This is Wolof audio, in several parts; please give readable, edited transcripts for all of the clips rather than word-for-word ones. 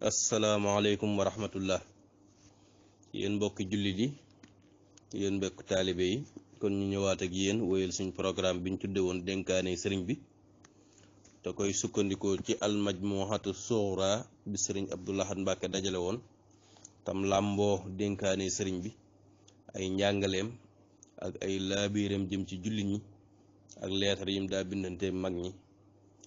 asalaamaaleykum wa rahmatullah yéen mbokki jullit yi yéen mbokki taalibe yi kon ñu ñëwaat ak yéen wéyal suñ programme biñ tudde woon dénkaane sëriñ bi te koy sukkandikoo ci almajmuhatu sughra bi sëriñ Abdou Lahad Mbacké dajale woon tam làmboo dénkaane sëriñ bi ay njàngaleem ak ay laabiiram jëm ci jullit ñi ak leetar yim daa bindante mag ñi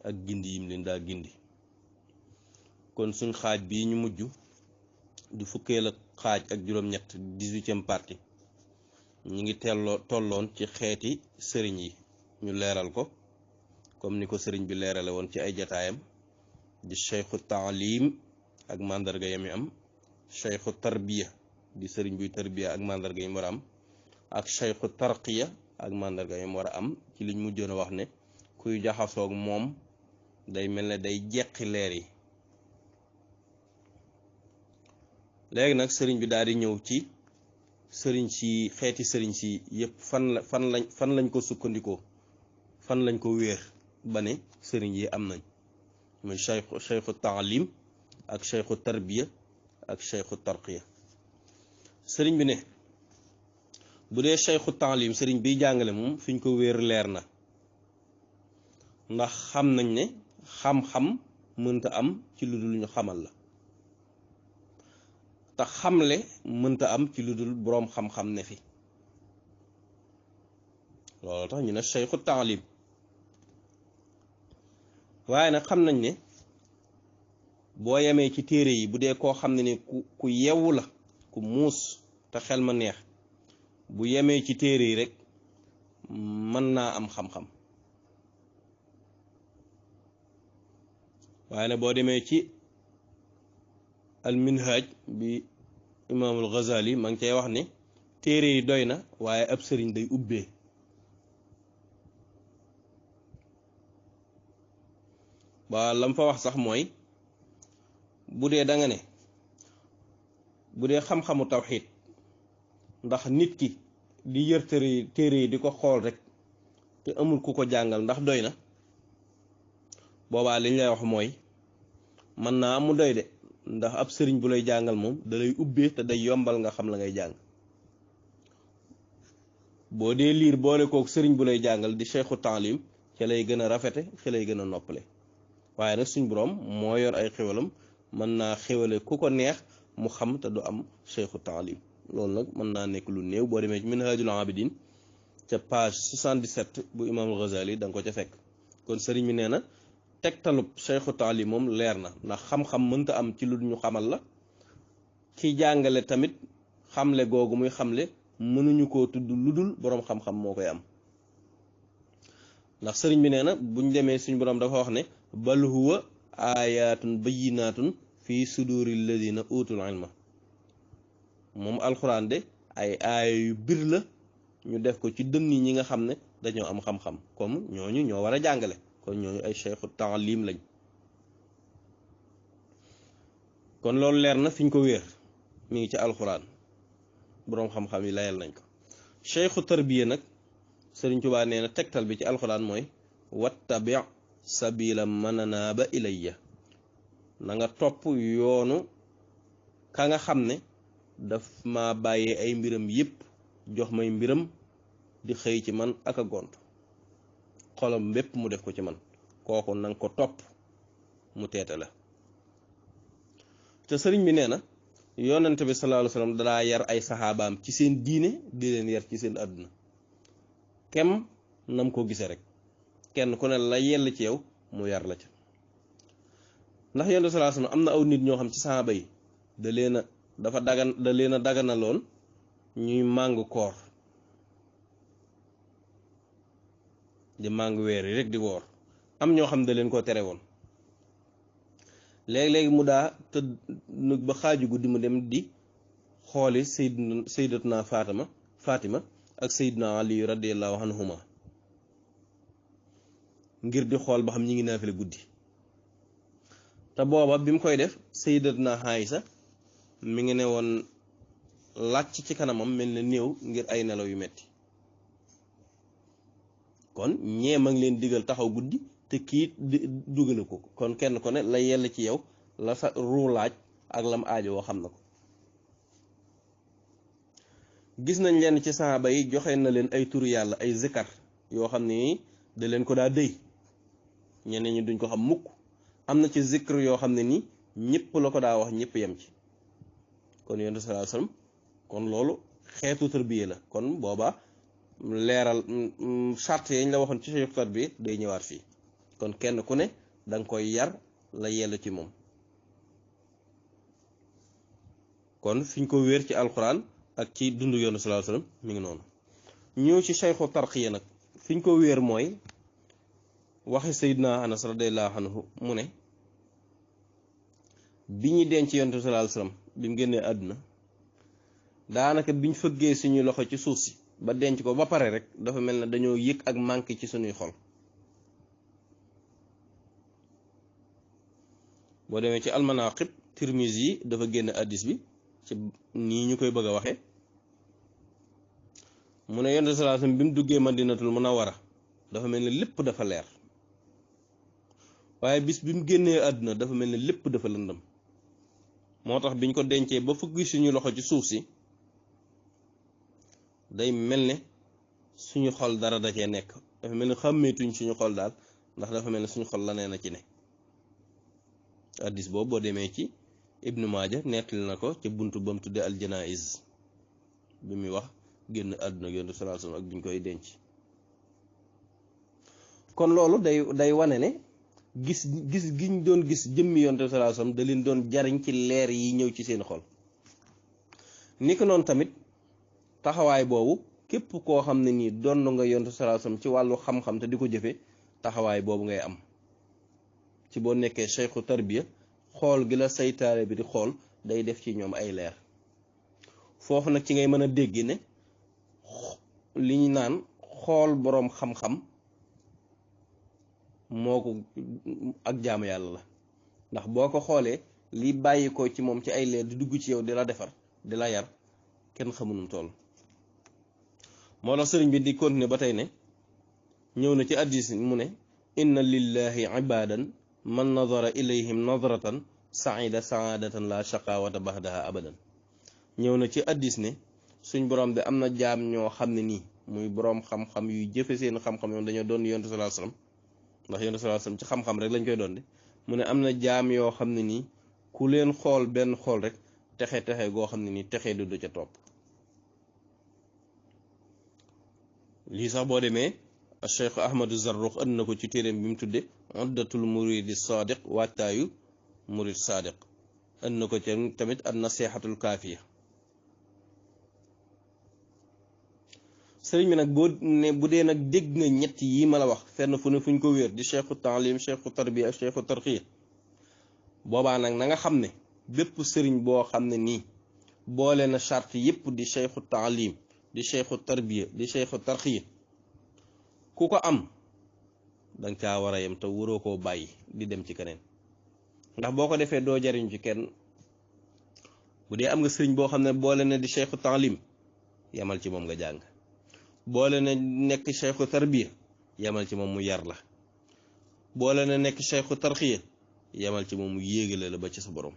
ak gindi yim leen daa gindi kon suñ xaaj bii ñu mujj di fukkeel ak xaaj ak juróom-ñett 18e partie ñi ngi tolloon ci xeeti sëriñ yi ñu leeral ko comme ni ko sëriñ bi leerale woon ci ay jataayam di cheikhu taalim ak mandarga yami am cheikhu tarbiya di sëriñ buy tarbiya ak mandarga yam war a am ak cheikhu tarqiya ak mandarga yam war a am ci liñ mujjoon a wax ne kuy jaxasoog moom day mel ne day jeqi leer yi. léegi nag sëriñ bi daal di ñëw ci sëriñ si xeeti sëriñ si yëpp fan lañ ko sukkandikoo fan lañ ko wéer ba ne sëriñ yi am nañ muy cheikhu taalim ak cheikhu tarbiya ak cheikhu tarqiya sëriñ bi ne bu dee cheikhu taalim sëriñ biy jàngale moom fiñ ko wéer leer na ndax xam nañ ne xam-xam mënta am ci lu dul ñu xamal la te xamle mënta am ci lu dul boroom xam-xam ne fi loolu tax ñu ne cheikhu taalim waaye nag xam nañ ne boo yemee ci téere yi bu dee koo xam ne ni ku yewu la ku muus te xel ma neex bu yemee ci téere yi rek mën naa am xam-xam waaye nag boo demee ci al minhaj bi imaamul Ghazali ma ngi cay wax ne téere yi doy na waaye ab sëriñ day ubbee ba lam fa wax sax mooy bu dee da nga ne bu dee xam-xamu tawxiid ndax nit ki di yër téere yi di ko xool rek te amul ku ko jàngal ndax doy na boobaa liñ lay wax mooy mën naa am mu doy de ndax ab sëriñ bu lay jàngal moom da lay ubbee te day yombal nga xam la ngay jàng boo dee liir boole kook sëriñ bu lay jàngal di cheikhu taalim ca lay gën a rafete ca lay gën a noppale waaye nag suñ boroom moo yor ay xéwalam mën naa xéwale ku ko neex mu xam te du am cheikhu taalim loolu nag mën naa nekk lu néew boo demee ci minhajul abidin ca page 77 bu imaamul Ghazali da nga ko ca fekk kon sëriñ bi nee na tegtalub cheikhu taalim moom leer na ndax xam-xam mënta am ci lu ñu xamal la ki jàngale tamit xamle googu muy xamle mënuñu koo tudd lu dul boroom xam-xam moo koy am ndax sëriñ bi nee na buñ demee suñ boroom dafa wax ne bal huwa ayatun bayyinatun fi suduri alladina utul ilma moom alxuraan de ay aaya yu bir la ñu def ko ci dënn ñi nga xam ne dañoo am xam-xam comme ñooñu ñoo war a jàngale kon ñooñu ay cheikhu taalim lañ kon loolu leer na fiñ ko wéer mi ngi ci alxuraan boroom xam-xam yi layal nañ ko cheikhu tarbiya nag sëriñ Tuubaa nee na tegtal bi ci alxuraan mooy wattabi sabila man anaaba ilayya na nga topp yoonu ka nga xam ne daf ma bàyyee ay mbiram yépp jox may mbiram di xëy ci man ak a gont xolam bépp mu def ko ci man kooku nanga ko topp mu teete la te sëriñ bi nee na yonent bi sallallahu alayhi wasallam dalaa yar ay saxaabaam ci seen diine di leen yar ci seen àdduna kem nam ko gisee rek kenn ku ne la yell ci yow mu yar la ca ndax yonent bi sallallahu alayhi wasallam am na aw nit ñoo xam ci saxaaba yi da leen a daganaloon ñuy màng koor di màng weer yi rek di woor am ñoo xam da leen ko tere woon léegi-léegi mu daa te nag ba xaaju guddi mu dem di xooli sayyidatuna Fatima ak sayyidna Ali radiyallahu anhuma ngir di xool ba xam ñi ngi naafile guddi te booba bi mu koy def sayyidatuna Aïsa mi ngi ne woon làcc ci kanamam mel na néew ngir ay nelaw yu metti kon ñee ma ngi leen digal taxaw guddi te kii dugalu ko kon kenn ko ne la yell ci yow la sa ruu laaj ak lam aajo woo xam na ko. gis nañ leen ci saaba yi joxe na leen ay turu yàlla ay zikar yoo xam ne da leen ko daa dëy ñeneen ñi duñ ko xam mukk. am na ci zikr yoo xam ne ni ñëpp la ko daa wax ñëpp yem ci. kon yonent sallallahu alayhi wasallam kon loolu xeetu tarbiya la. kon booba leeral charte yañ la waxoon ci cheikh tarbiya day ñëwaat fii. kon kenn ku ne da nga koy yar la yell ci moom. kon fiñ ko wéer ci alquran ak ci dundu yonent sallallahu alayhi wasallam mi ngi noonu. ñëw ci cheikhu tarqiya nag fiñ ko wéer mooy waxi Seydina Anas radiyallahu anhu mu ne bi ñu denc yonent sallallahu alayhi wasallam bi mu génnee àdduna daanaka biñ fëggee suñu loxo ci suuf si ba denc ko ba pare rek dafa mel ne dañoo yëg ak manqué ci suñuy xol. boo demee ci almanaqib Tirmizi yi dafa génn addis bi ci nii ñu koy bëgg a waxe mu ne yonent sallallahu alayhi wasallam bi mu duggee Madinatul Munawwara dafa mel ne lépp dafa leer waaye bis bi mu génnee àdduna dafa mel ne lépp dafa lëndëm. moo tax biñ ko dencee ba fëgg suñu loxo ci suuf si day mel ne suñu xol dara da cee nekk dafa mel ne xàmmeetuñ suñu xol daal ndax dafa mel ne suñu xol la nee na ci ne. addis boobu boo demee ci Ibnu Maaja nettali na ko ca buntu ba mu tuddee aljanaiz bi muy wax génn àdduna yonent sallallahu alayhi wasallam ak biñ koy denc. kon loolu day wane ne gis giñ doon gis jëmmi yonent sallallahu alayhi wasallam da leen doon jariñ ci leer yi ñëw ci seen xol. ni ko noonu tamit taxawaay boobu képp koo xam ne nii doon nga yonent sallallahu alayhi wasallam ci wàllu xam-xam te di ko jëfe taxawaay boobu ngay am ci boo nekkee cheikhu tarbiya xool gi la saytaare bi di xool day def ci ñoom ay leer. foofu nag ci ngay mën a dégg ne li ñu naan xool boroom xam-xam moo ko ak jaamu yàlla la ndax boo ko xoolee li bàyyi ko ci moom ci ay leer di dugg ci yow di la defar di la yar kenn xamunum toll. moo tax sëriñ bi di continuer ba tey ne ñëw na ci hadiis mu ne inna lillahi ibadan man nadara ilayhim nadratan saida saadatan la shaqawata baxdaha abadan. ñëw na ci hadiis ne suñ borom de am na jaam ñoo xam ne nii muy boroom xam-xam yuy jëfe seen xam-xam yoon dañoo doon yonent sallallahu alayhi wasallam ndax yonent sallallahu alayhi wasallam ci xam-xam rek lañ koy doon de mu ne am na jaam yoo xam ne nii ku leen xool benn xool rek texe goo xam ne nii texe du ca topp. lii sax boo demee Cheikh Ahmadu Zarruq ënd na ko ci téeréem bi mu tudde uddatul muridi sadiq waajtaayu murid sadiq ënd na ko ci tamit an nasihatul kaafiya. sëriñ bi nag bu dee nag dégg nga ñett yi ma la wax fenn fu ne fuñ ko wéer di cheikhu taalim cheikhu tarbiya ak cheikhu tarqiya boobaa nag na nga xam ne bépp sëriñ boo xam ne nii boole na charte yépp di cheikhu taalim di cheikhu tarbiya di cheikhu tarqiya ku ko am danga caa war a yem te waroo koo bàyyi di dem ci keneen ndax boo ko defee doo jariñ ci kenn. bu dee am nga sëriñ boo xam ne boole na di cheikhu taalim yemal ci moom nga jàng, boole na nekk cheikhu tarbiya yemal ci moom mu yar la, boole na nekk cheikhu tarxiya yemal ci moom mu yéegale la ba ci sa borom.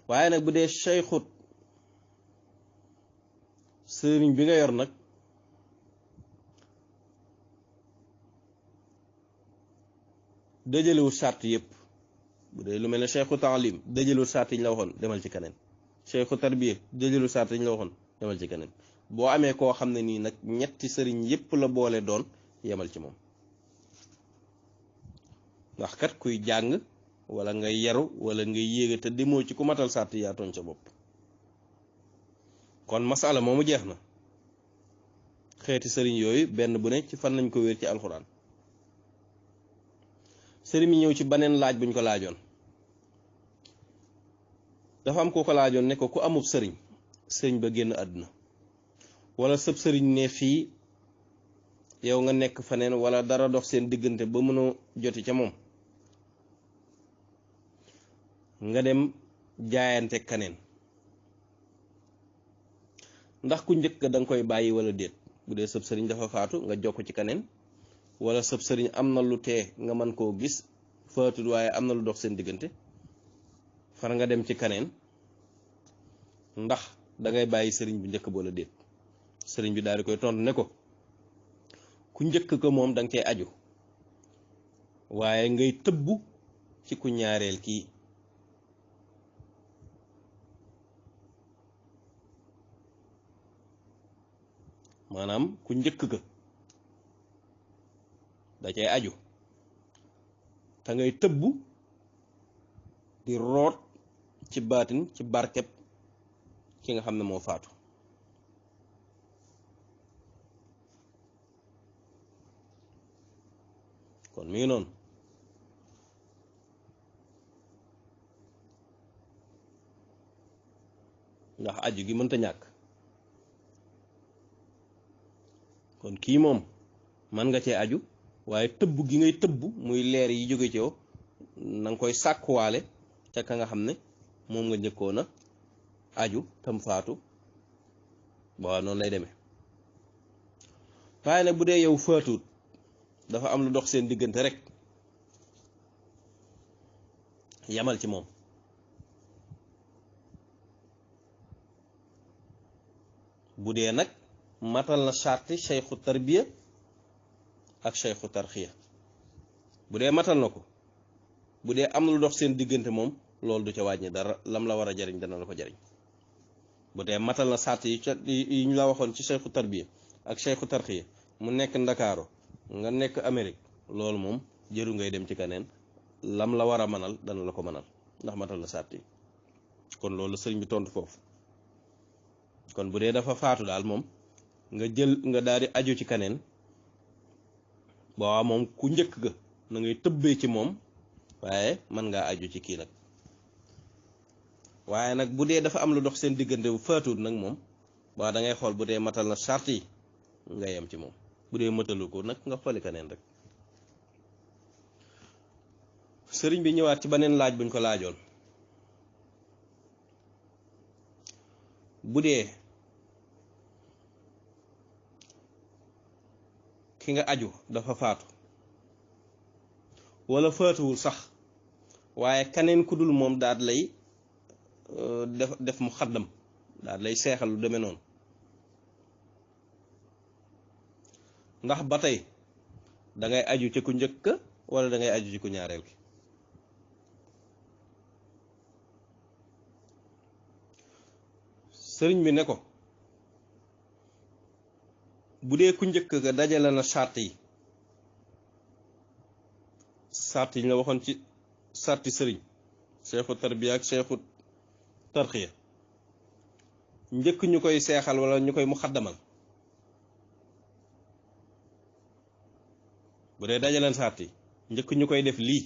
waaye nag bu dee cheikhu sëriñ bi nga yor nag dëjëlewul sart yëpp, bu dee lu mel ne cheikhu taalim dëjëlewul sart yi ñu la waxoon demal ci keneen, cheikhu tarbiya dëjëlewul sart yi ñu la waxoon demal ci keneen. boo amee koo xam ne nii nag ñetti sëriñ yëpp la boole doon yemal ci moom, ndax kat kuy jàng wala ngay yaru wala ngay yéega te demoo ci ku matal sart yaa tooñ sa bopp. kon masala moomu jeex na. xeeti sëriñ yooyu benn bu ne ci fan lañ ko wéer ci alxuraan. sëriñ mi ñëw ci beneen laaj buñ ko laajoon, dafa am ko laajoon ne ko ku amub sëriñ ba génn àdduna wala sëb sëriñ ne fii yow nga nekk faneen wala dara dox seen diggante ba mënoo joti ca moom, nga dem jaayante kaneen ndax ku njëkk da nga koy bàyyi wala déet. bu dee sëb sëriñ dafa faatu nga jokk ci kaneen, wala sëb sëriñ am na lu tee nga mën koo gis faatut waaye am na lu dox seen diggante far nga dem ci kaneen ndax dangay bàyyi sëriñ bu njëkk boola déet. sëriñ bi daal di koy tontu ne ko ku njëkk ko moom danga cay aju waaye ngay tëbbu ci ku ñaareel kii. maanaam ku njëkk ka da cay aju te ngay tëbbu di root ci baatin ci barkeb ki nga xam ne moo faatu. kon mi ngi noonu ndax aju gi mënta ñàkk. kon kii moom man nga cee aju waaye tëbb gi ngay tëbb muy leer yi jóge ci yow na nga koy sàkkuwaale ca ka nga xam ne moom nga njëkkoon a aju tam faatu waaw noonu lay demee. waaye nag bu dee yow faatuut dafa am lu dox seen diggante rek yamal ci moom. bu dee nag matal na charti cheikhu tarbiya ak cheikhu tarxiya bu dee matal na ko bu dee am na lu dox seen diggante moom loolu du ca wàññi dara lam la war a jariñ dana la ko jariñ. bu dee matal na sart yi ñu la waxoon ci cheikhu tarbiya ak cheikhu tarxiya mu nekk Ndakaaru nga nekk Amérique loolu moom jëru ngay dem ci keneen lam la war a mënal dana la ko mënal ndax matal na sart yi. kon loolu sëriñ bi tontu foofu. kon bu dee dafa faatu daal moom nga daal di aju ci keneen boobaa moom ku njëkk ga na ngay tëbbee ci moom waaye mën ngaa aju ci kii nag. waaye nag bu dee dafa am lu dox seen diggante bu faatuut nag moom waaw da ngay xool bu dee matal na sart yi nga yem ci moom bu dee matalu ko nag nga xooli keneen rek. sëriñ bi ñëwaat ci beneen laaj buñ ko laajoon. bu dee ki nga aju dafa faatu wala faatuwul sax waaye kaneen ku dul moom daal lay def mu xaddam daal lay seexal lu demee noonu ndax ba tey dangay aju ci ku njëkk wala dangay aju ci ku ñaareel ki. sëriñ bi ne ko bu dee ku njëkk ga dajale na sart yi ñu la waxoon ci sarti sëriñ seexu tarbiya ak seexu tarxiya njëkk ñu koy seexal wala ñu koy muxaddamal bu dee dajaleen sart yi njëkk ñu koy def lii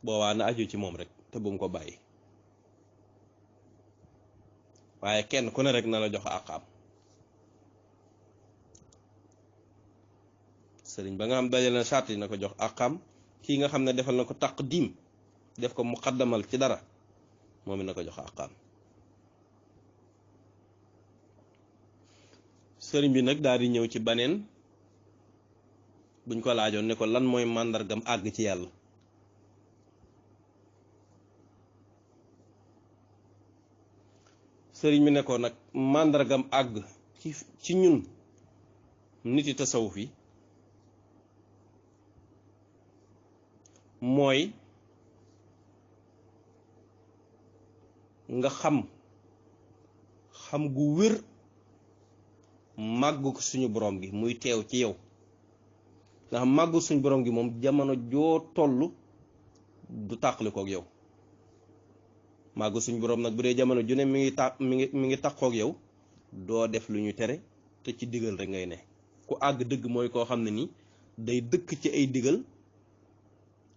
boobaa na aju ci moom rek te bu mu ko bàyyi. waaye kenn ku ne rek na la jox àqam. sëriñ ba nga xam dajale na sart yi na ko jox àqam kii nga xam ne defal na ko taqdim def ko muqaddamal ci dara moom it na ko jox àqam. sëriñ bi nag daal di ñëw ci baneen buñ ko laajoon ne ko lan mooy màndargam àgg ci yàlla. sëriñ bi ne ko nag màndargam àgg ci ñun nit yi tasawuf yi mooy nga xam gu wér màggu ko suñu borom gi muy teew ci yow ndax màggu suñu borom gi moom jamono joo toll du tàqalikook yow. màggu suñ borom nag bu dee jamono ju ne mi ngi taqoog yow doo def lu ñu tere te ci digal rek ngay ne. ku àgg dëgg mooy koo xam ne ni day dëkk ci ay digal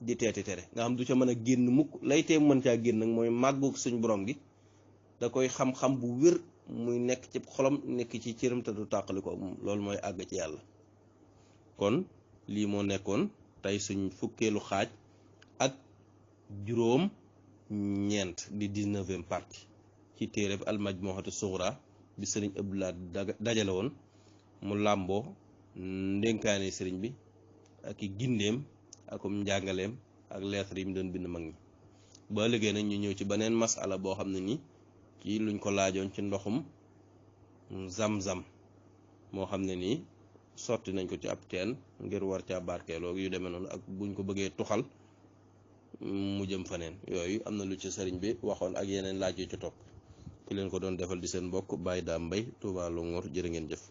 di teeti tere nga xam du ca mën a génn mukk lay tee mën caa génn nag mooy màggu suñ borom gi da koy xam-xam bu wér muy nekk ci xolam nekk ci cëram te du tàqali ko moom loolu mooy àgg ci yàlla. kon lii moo nekkoon tey suñ fukkeelu xaaj ak juróom ñeent di 19e partie ci téereb almajmuhatu sughra bi sëriñ Abdoulaye dajale woon mu làmboo ndénkaane sëriñ bi ak i gindeem akum njàngaleem ak lettre yi mu doon bind mag ñi. ba liggéey nag ñu ñëw ci beneen masala boo xam ne nii ci luñ ko laajoon ci ndoxum zam-zam moo xam ne nii sotti nañ ko ci ab teen ngir war caa barkeeloo yu demee noonu ak buñ ko bëggee tuxal mu jëm faneen yooyu am na lu ci sëriñ bi waxoon ak yeneen laaj yu ci topp ki leen ko doon defal di seen mbokk Baye Dame Mbaye Touba Longhor jërë ngeen jëf.